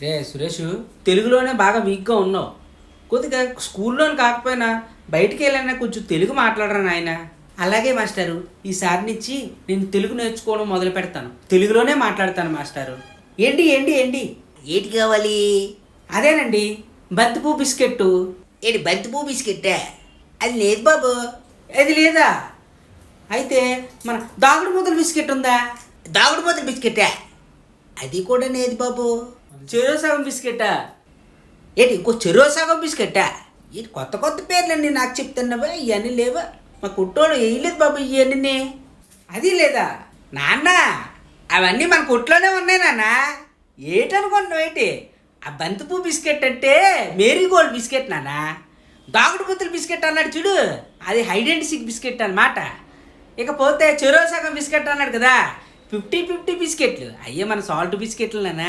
రే సురేష్, తెలుగులోనే బాగా వీక్గా ఉన్నావు. కొద్దిగా స్కూల్లోని కాకపోయినా బయటికి వెళ్ళినా కొంచెం తెలుగు మాట్లాడరా నాయన. అలాగే మాస్టారు, ఈసారి నుంచి నేను తెలుగు నేర్చుకోవడం మొదలు పెడతాను. తెలుగులోనే మాట్లాడతాను మాస్టారు. ఏంటి ఏంటి ఏంటి ఏటి కావాలి? అదేనండి, బంతిపూ బిస్కెట్టు. ఏటి బంతిపూ బిస్కెట్టా? అది లేదు బాబు. అది లేదా? అయితే మన దాగుడు మూతల బిస్కెట్ ఉందా? దాగుడు మూతల బిస్కెట్టా? అది కూడా లేదు బాబు. చెరో సగం బిస్కెట్టా? ఏంటి ఇంకో చెరో సగం బిస్కెట్టా? ఏంటి కొత్త కొత్త పేర్లన్నీ నాకు చెప్తున్నావా? ఇవన్నీ లేవా? మా కుట్టోడు వేయలేదు బాబు ఇవన్నీ. అది లేదా? నాన్న, అవన్నీ మన కొట్లోనే ఉన్నాయి నాన్న. ఏటనుకుంటున్నావు ఏంటి? ఆ బంతిపూ బిస్కెట్ అంటే మేరీ గోల్డ్ బిస్కెట్ నాన్న. దాగుడు మూతల బిస్కెట్ అన్నాడు చూడు, అది హైడ్ అండ్ సీక్ బిస్కెట్ అన్నమాట. ఇకపోతే చెరో సగం బిస్కెట్ అన్నాడు కదా, 50-50 బిస్కెట్లు అయ్యే మన సాల్ట్ బిస్కెట్లు నాన్న.